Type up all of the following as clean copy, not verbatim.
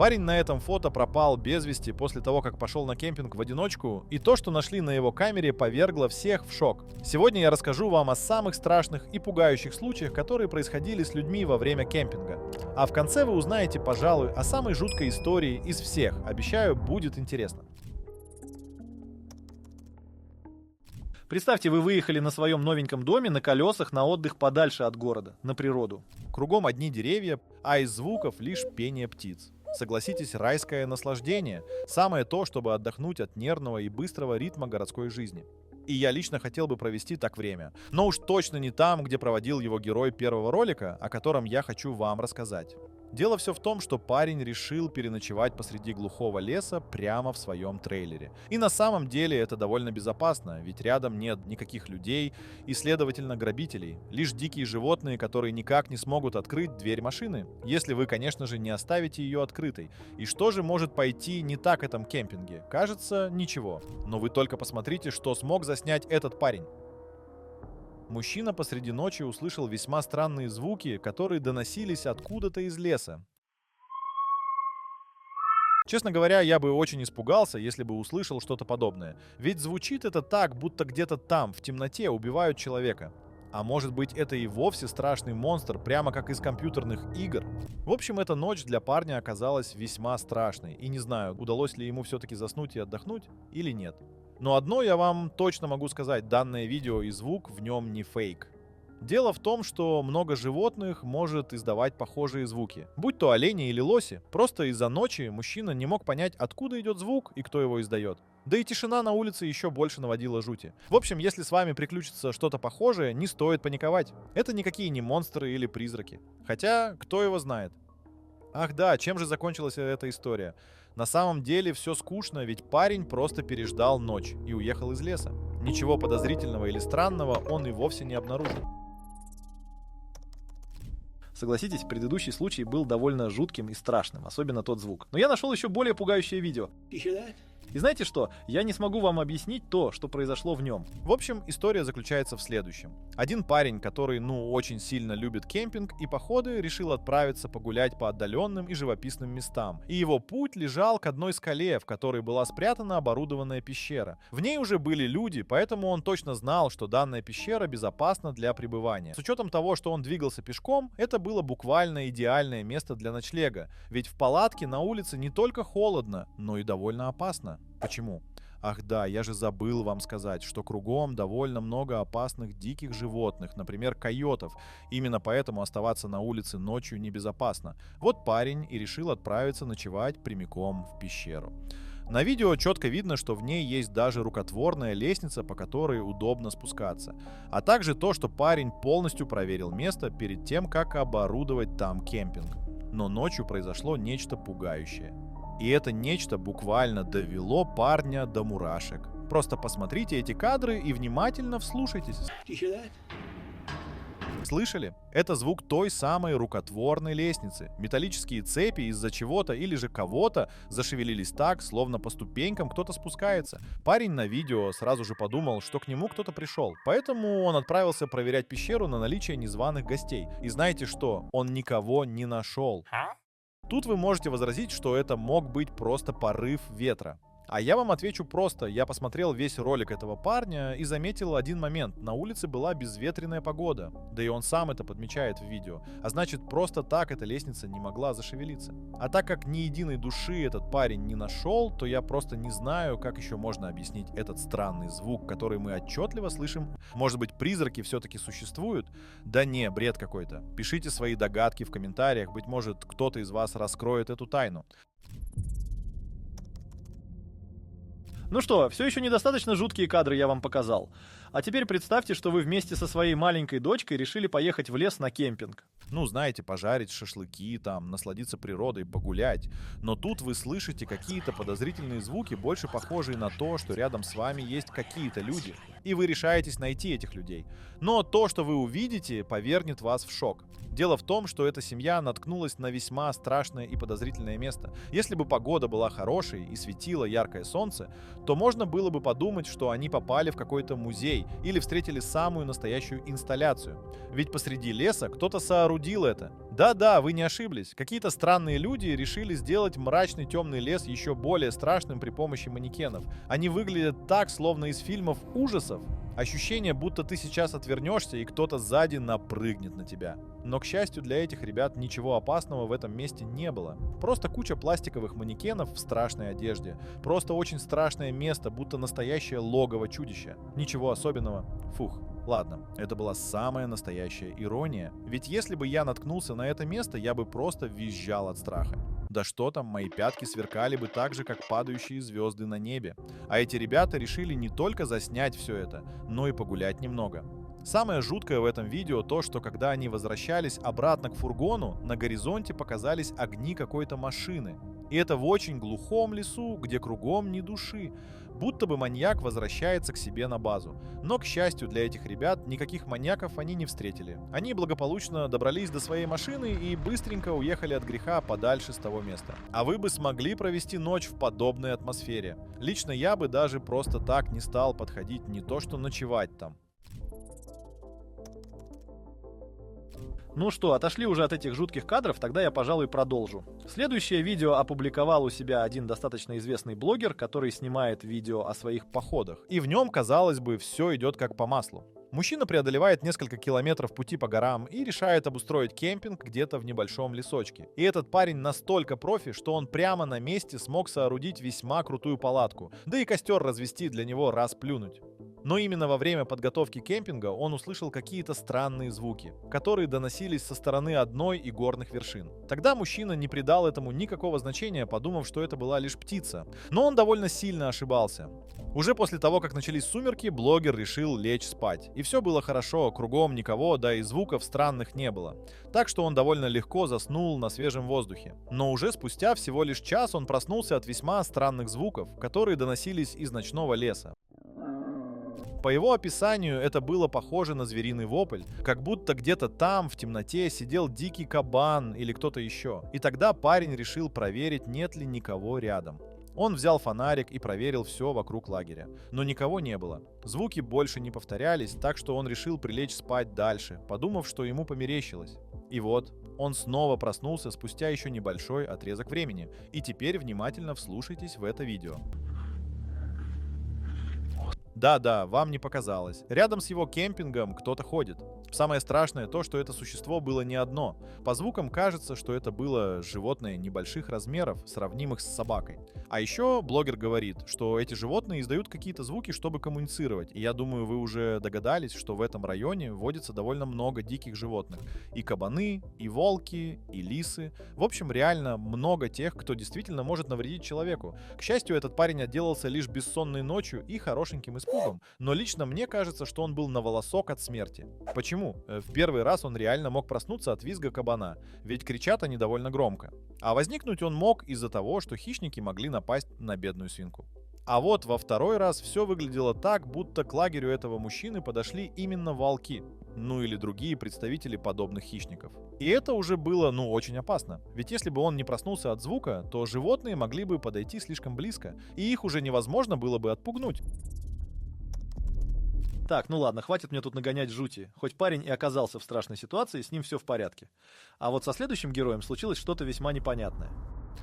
Парень на этом фото пропал без вести после того, как пошел на кемпинг в одиночку, и то, что нашли на его камере, повергло всех в шок. Сегодня я расскажу вам о самых страшных и пугающих случаях, которые происходили с людьми во время кемпинга. А в конце вы узнаете, пожалуй, о самой жуткой истории из всех. Обещаю, будет интересно. Представьте, вы выехали на своем новеньком доме на колесах на отдых подальше от города, на природу. Кругом одни деревья, а из звуков лишь пение птиц. Согласитесь, райское наслаждение. Самое то, чтобы отдохнуть от нервного и быстрого ритма городской жизни. И я лично хотел бы провести так время. Но уж точно не там, где проводил его герой первого ролика, о котором я хочу вам рассказать. Дело все в том, что парень решил переночевать посреди глухого леса прямо в своем трейлере. И на самом деле это довольно безопасно, ведь рядом нет никаких людей и, следовательно, грабителей. Лишь дикие животные, которые никак не смогут открыть дверь машины, если вы, конечно же, не оставите ее открытой. И что же может пойти не так в этом кемпинге? Кажется, ничего. Но вы только посмотрите, что смог заснять этот парень. Мужчина посреди ночи услышал весьма странные звуки, которые доносились откуда-то из леса. Честно говоря, я бы очень испугался, если бы услышал что-то подобное. Ведь звучит это так, будто где-то там, в темноте, убивают человека. А может быть, это и вовсе страшный монстр, прямо как из компьютерных игр? В общем, эта ночь для парня оказалась весьма страшной. И не знаю, удалось ли ему все-таки заснуть и отдохнуть или нет. Но одно я вам точно могу сказать, данное видео и звук в нем не фейк. Дело в том, что много животных может издавать похожие звуки. Будь то олени или лоси, просто из-за ночи мужчина не мог понять, откуда идет звук и кто его издает. Да и тишина на улице еще больше наводила жути. В общем, если с вами приключится что-то похожее, не стоит паниковать. Это никакие не монстры или призраки. Хотя, кто его знает. Ах да, чем же закончилась эта история? На самом деле все скучно, ведь парень просто переждал ночь и уехал из леса. Ничего подозрительного или странного он и вовсе не обнаружил. Согласитесь, предыдущий случай был довольно жутким и страшным, особенно тот звук. Но я нашел еще более пугающее видео. И знаете что? Я не смогу вам объяснить то, что произошло в нем. В общем, история заключается в следующем. Один парень, который, очень сильно любит кемпинг и походы, решил отправиться погулять по отдаленным и живописным местам. И его путь лежал к одной скале, в которой была спрятана оборудованная пещера. В ней уже были люди, поэтому он точно знал, что данная пещера безопасна для пребывания. С учетом того, что он двигался пешком, это было буквально идеальное место для ночлега. Ведь в палатке на улице не только холодно, но и довольно опасно. Почему? Ах да, я же забыл вам сказать, что кругом довольно много опасных диких животных, например, койотов. Именно поэтому оставаться на улице ночью небезопасно. Вот парень и решил отправиться ночевать прямиком в пещеру. На видео четко видно, что в ней есть даже рукотворная лестница, по которой удобно спускаться. А также то, что парень полностью проверил место перед тем, как оборудовать там кемпинг. Но ночью произошло нечто пугающее. И это нечто буквально довело парня до мурашек. Просто посмотрите эти кадры и внимательно вслушайтесь. Слышали? Это звук той самой рукотворной лестницы. Металлические цепи из-за чего-то или же кого-то зашевелились так, словно по ступенькам кто-то спускается. Парень на видео сразу же подумал, что к нему кто-то пришел. Поэтому он отправился проверять пещеру на наличие незваных гостей. И знаете что? Он никого не нашел. Тут вы можете возразить, что это мог быть просто порыв ветра. А я вам отвечу просто. Я посмотрел весь ролик этого парня и заметил один момент. На улице была безветренная погода. Да и он сам это подмечает в видео. А значит, просто так эта лестница не могла зашевелиться. А так как ни единой души этот парень не нашел, то я просто не знаю, как еще можно объяснить этот странный звук, который мы отчетливо слышим. Может быть, призраки все-таки существуют? Да не, бред какой-то. Пишите свои догадки в комментариях. Быть может, кто-то из вас раскроет эту тайну. Ну что, все еще недостаточно жуткие кадры я вам показал. А теперь представьте, что вы вместе со своей маленькой дочкой решили поехать в лес на кемпинг. Знаете, пожарить шашлыки там, насладиться природой, погулять. Но тут вы слышите какие-то подозрительные звуки, больше похожие на то, что рядом с вами есть какие-то люди. И вы решаетесь найти этих людей. Но то, что вы увидите, повергнет вас в шок. Дело в том, что эта семья наткнулась на весьма страшное и подозрительное место. Если бы погода была хорошей и светило яркое солнце, то можно было бы подумать, что они попали в какой-то музей или встретили самую настоящую инсталляцию. Ведь посреди леса кто-то соорудил это. Да-да, вы не ошиблись. Какие-то странные люди решили сделать мрачный темный лес еще более страшным при помощи манекенов. Они выглядят так, словно из фильмов ужасов. Ощущение, будто ты сейчас отвернешься и кто-то сзади напрыгнет на тебя. Но, к счастью для этих ребят, ничего опасного в этом месте не было. Просто куча пластиковых манекенов в страшной одежде. Просто очень страшное место, будто настоящее логово чудища. Ничего особенного. Фух. Ладно, это была самая настоящая ирония. Ведь если бы я наткнулся на это место, я бы просто визжал от страха. Да что там, мои пятки сверкали бы так же, как падающие звезды на небе. А эти ребята решили не только заснять все это, но и погулять немного. Самое жуткое в этом видео то, что когда они возвращались обратно к фургону, на горизонте показались огни какой-то машины. И это в очень глухом лесу, где кругом ни души. Будто бы маньяк возвращается к себе на базу. Но, к счастью для этих ребят, никаких маньяков они не встретили. Они благополучно добрались до своей машины и быстренько уехали от греха подальше с того места. А вы бы смогли провести ночь в подобной атмосфере? Лично я бы даже просто так не стал подходить, не то что ночевать там. Ну что, отошли уже от этих жутких кадров, тогда я, пожалуй, продолжу. Следующее видео опубликовал у себя один достаточно известный блогер, который снимает видео о своих походах. И в нем, казалось бы, все идет как по маслу. Мужчина преодолевает несколько километров пути по горам и решает обустроить кемпинг где-то в небольшом лесочке. И этот парень настолько профи, что он прямо на месте смог соорудить весьма крутую палатку, да и костер развести для него раз плюнуть. Но именно во время подготовки кемпинга он услышал какие-то странные звуки, которые доносились со стороны одной и горных вершин. Тогда мужчина не придал этому никакого значения, подумав, что это была лишь птица. Но он довольно сильно ошибался. Уже после того, как начались сумерки, блогер решил лечь спать. И все было хорошо, кругом никого, да и звуков странных не было. Так что он довольно легко заснул на свежем воздухе. Но уже спустя всего лишь час он проснулся от весьма странных звуков, которые доносились из ночного леса. По его описанию это было похоже на звериный вопль, как будто где-то там в темноте сидел дикий кабан или кто-то еще. И тогда парень решил проверить, нет ли никого рядом. Он взял фонарик и проверил все вокруг лагеря. Но никого не было. Звуки больше не повторялись, так что он решил прилечь спать дальше, подумав, что ему померещилось. И вот, он снова проснулся спустя еще небольшой отрезок времени. И теперь внимательно вслушайтесь в это видео. Да-да, вам не показалось. Рядом с его кемпингом кто-то ходит. Самое страшное то, что это существо было не одно. По звукам кажется, что это было животное небольших размеров, сравнимых с собакой. А еще блогер говорит, что эти животные издают какие-то звуки, чтобы коммуницировать. И я думаю, вы уже догадались, что в этом районе водится довольно много диких животных. И кабаны, и волки, и лисы. В общем, реально много тех, кто действительно может навредить человеку. К счастью, этот парень отделался лишь бессонной ночью и хорошеньким испугом. Но лично мне кажется, что он был на волосок от смерти. Почему? В первый раз он реально мог проснуться от визга кабана, ведь кричат они довольно громко. А возникнуть он мог из-за того, что хищники могли напасть на бедную свинку. А вот во второй раз все выглядело так, будто к лагерю этого мужчины подошли именно волки, ну или другие представители подобных хищников. И это уже было, очень опасно. Ведь если бы он не проснулся от звука, то животные могли бы подойти слишком близко, и их уже невозможно было бы отпугнуть. Так, ну ладно, хватит мне тут нагонять жути. Хоть парень и оказался в страшной ситуации, с ним все в порядке. А вот со следующим героем случилось что-то весьма непонятное.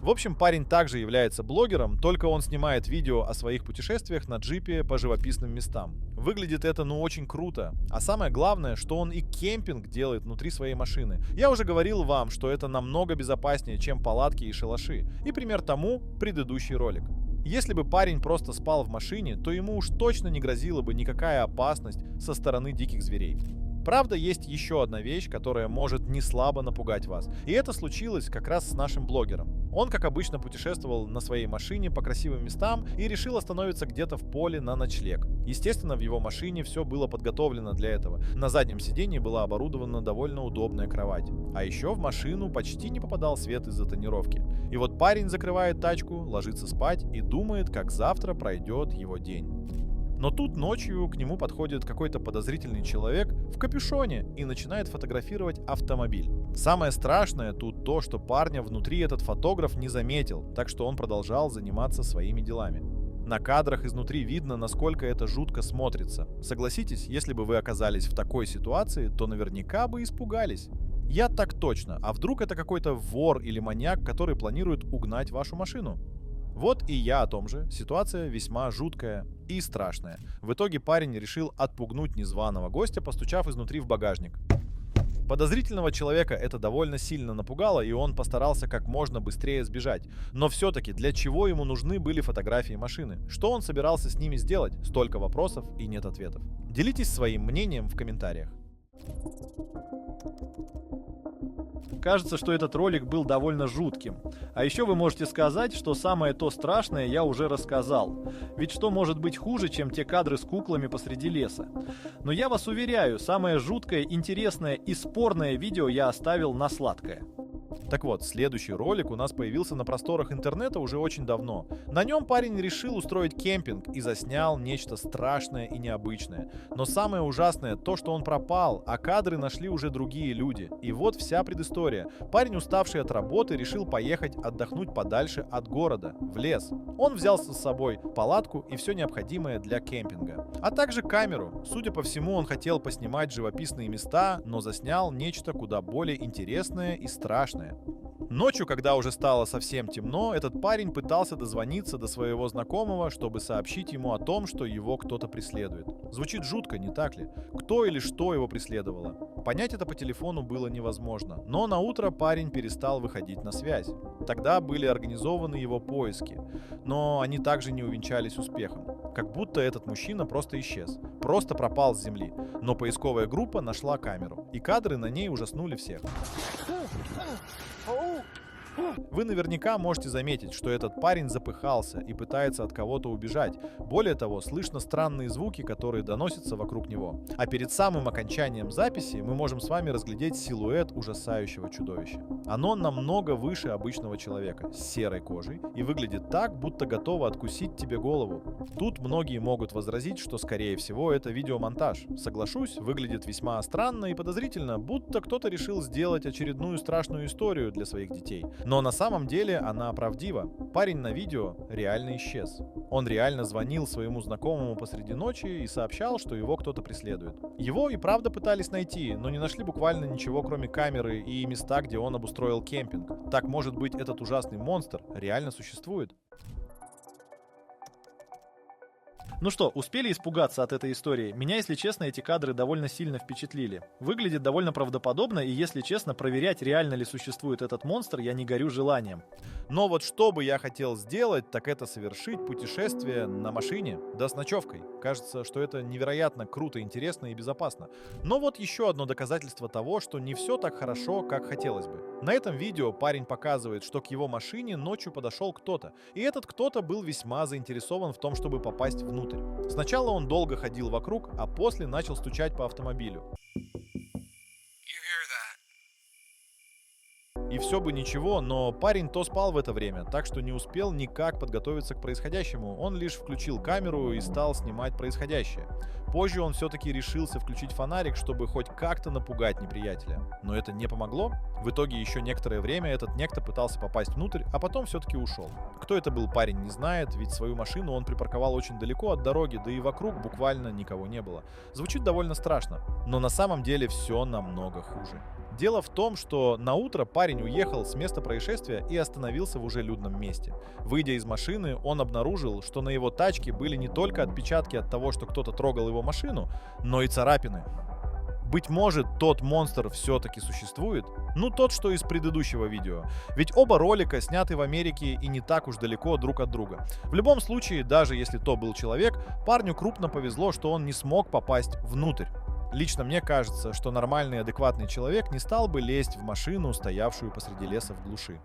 В общем, парень также является блогером, только он снимает видео о своих путешествиях на джипе по живописным местам. Выглядит это очень круто. А самое главное, что он и кемпинг делает внутри своей машины. Я уже говорил вам, что это намного безопаснее, чем палатки и шалаши. И пример тому предыдущий ролик. Если бы парень просто спал в машине, то ему уж точно не грозила бы никакая опасность со стороны диких зверей. Правда, есть еще одна вещь, которая может не слабо напугать вас. И это случилось как раз с нашим блогером. Он, как обычно, путешествовал на своей машине по красивым местам и решил остановиться где-то в поле на ночлег. Естественно, в его машине все было подготовлено для этого. На заднем сиденье была оборудована довольно удобная кровать. А еще в машину почти не попадал свет из-за тонировки. И вот парень закрывает тачку, ложится спать и думает, как завтра пройдет его день. Но тут ночью к нему подходит какой-то подозрительный человек в капюшоне и начинает фотографировать автомобиль. Самое страшное тут то, что парня внутри этот фотограф не заметил, так что он продолжал заниматься своими делами. На кадрах изнутри видно, насколько это жутко смотрится. Согласитесь, если бы вы оказались в такой ситуации, то наверняка бы испугались. Я так точно. А вдруг это какой-то вор или маньяк, который планирует угнать вашу машину? Вот и я о том же. Ситуация весьма жуткая и страшная. В итоге парень решил отпугнуть незваного гостя, постучав изнутри в багажник. Подозрительного человека это довольно сильно напугало, и он постарался как можно быстрее сбежать. Но все-таки для чего ему нужны были фотографии машины? Что он собирался с ними сделать? Столько вопросов и нет ответов. Делитесь своим мнением в комментариях. Кажется, что этот ролик был довольно жутким. А еще вы можете сказать, что самое то страшное я уже рассказал. Ведь что может быть хуже, чем те кадры с куклами посреди леса? Но я вас уверяю, самое жуткое, интересное и спорное видео я оставил на сладкое. Так вот, следующий ролик у нас появился на просторах интернета уже очень давно. На нем парень решил устроить кемпинг и заснял нечто страшное и необычное. Но самое ужасное то, что он пропал, а кадры нашли уже другие люди. И вот вся предыстория. Парень, уставший от работы, решил поехать отдохнуть подальше от города, в лес. Он взял с собой палатку и все необходимое для кемпинга. А также камеру. Судя по всему, он хотел поснимать живописные места, но заснял нечто куда более интересное и страшное. Ночью, когда уже стало совсем темно, этот парень пытался дозвониться до своего знакомого, чтобы сообщить ему о том, что его кто-то преследует. Звучит жутко, не так ли? Кто или что его преследовало? Понять это по телефону было невозможно, но на утро парень перестал выходить на связь. Тогда были организованы его поиски, но они также не увенчались успехом. Как будто этот мужчина просто исчез, просто пропал с земли. Но поисковая группа нашла камеру, и кадры на ней ужаснули всех. Вы наверняка можете заметить, что этот парень запыхался и пытается от кого-то убежать. Более того, слышно странные звуки, которые доносятся вокруг него. А перед самым окончанием записи мы можем с вами разглядеть силуэт ужасающего чудовища. Оно намного выше обычного человека, с серой кожей, и выглядит так, будто готово откусить тебе голову. Тут многие могут возразить, что скорее всего это видеомонтаж. Соглашусь, выглядит весьма странно и подозрительно, будто кто-то решил сделать очередную страшную историю для своих детей. Но на самом деле она правдива. Парень на видео реально исчез. Он реально звонил своему знакомому посреди ночи и сообщал, что его кто-то преследует. Его и правда пытались найти, но не нашли буквально ничего, кроме камеры и места, где он обустроил кемпинг. Так, может быть, этот ужасный монстр реально существует? Ну что, успели испугаться от этой истории? Меня, если честно, эти кадры довольно сильно впечатлили. Выглядит довольно правдоподобно, и, если честно, проверять, реально ли существует этот монстр, я не горю желанием. Но вот что бы я хотел сделать, так это совершить путешествие на машине, да с ночевкой. Кажется, что это невероятно круто, интересно и безопасно. Но вот еще одно доказательство того, что не все так хорошо, как хотелось бы. На этом видео парень показывает, что к его машине ночью подошел кто-то. И этот кто-то был весьма заинтересован в том, чтобы попасть внутрь. Сначала он долго ходил вокруг, а после начал стучать по автомобилю. И все бы ничего, но парень то спал в это время, так что не успел никак подготовиться к происходящему. Он лишь включил камеру и стал снимать происходящее. Позже он все-таки решился включить фонарик, чтобы хоть как-то напугать неприятеля. Но это не помогло. В итоге еще некоторое время этот некто пытался попасть внутрь, а потом все-таки ушел. Кто это был, парень не знает, ведь свою машину он припарковал очень далеко от дороги, да и вокруг буквально никого не было. Звучит довольно страшно, но на самом деле все намного хуже. Дело в том, что на утро парень уехал с места происшествия и остановился в уже людном месте. Выйдя из машины, он обнаружил, что на его тачке были не только отпечатки от того, что кто-то трогал его машину, но и царапины. Быть может, тот монстр все-таки существует? Ну, тот, что из предыдущего видео. Ведь оба ролика сняты в Америке и не так уж далеко друг от друга. В любом случае, даже если то был человек, парню крупно повезло, что он не смог попасть внутрь. Лично мне кажется, что нормальный, адекватный человек не стал бы лезть в машину, стоявшую посреди леса в глуши.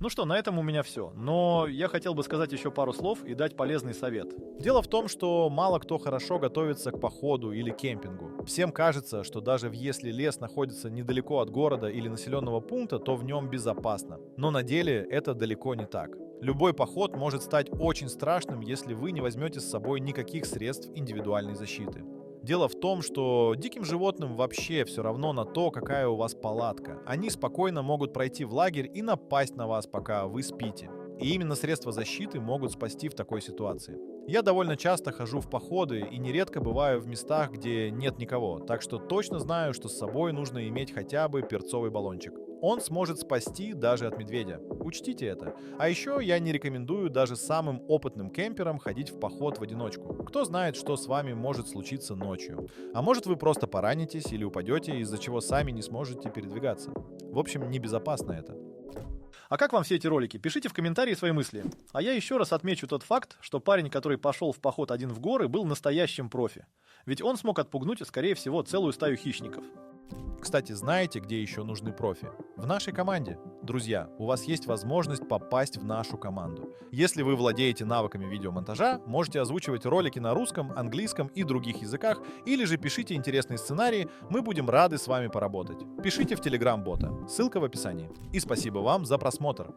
Ну что, на этом у меня все. Но я хотел бы сказать еще пару слов и дать полезный совет. Дело в том, что мало кто хорошо готовится к походу или кемпингу. Всем кажется, что даже если лес находится недалеко от города или населенного пункта, то в нем безопасно. Но на деле это далеко не так. Любой поход может стать очень страшным, если вы не возьмете с собой никаких средств индивидуальной защиты. Дело в том, что диким животным вообще все равно на то, какая у вас палатка. Они спокойно могут пройти в лагерь и напасть на вас, пока вы спите. И именно средства защиты могут спасти в такой ситуации. Я довольно часто хожу в походы и нередко бываю в местах, где нет никого, так что точно знаю, что с собой нужно иметь хотя бы перцовый баллончик. Он сможет спасти даже от медведя. Учтите это. А еще я не рекомендую даже самым опытным кемперам ходить в поход в одиночку. Кто знает, что с вами может случиться ночью. А может, вы просто поранитесь или упадете, из-за чего сами не сможете передвигаться. В общем, небезопасно это. А как вам все эти ролики? Пишите в комментарии свои мысли. А я еще раз отмечу тот факт, что парень, который пошел в поход один в горы, был настоящим профи. Ведь он смог отпугнуть, скорее всего, целую стаю хищников. Кстати, знаете, где еще нужны профи? В нашей команде. Друзья, у вас есть возможность попасть в нашу команду. Если вы владеете навыками видеомонтажа, можете озвучивать ролики на русском, английском и других языках, или же пишите интересные сценарии, мы будем рады с вами поработать. Пишите в Telegram-бота, ссылка в описании. И спасибо вам за просмотр.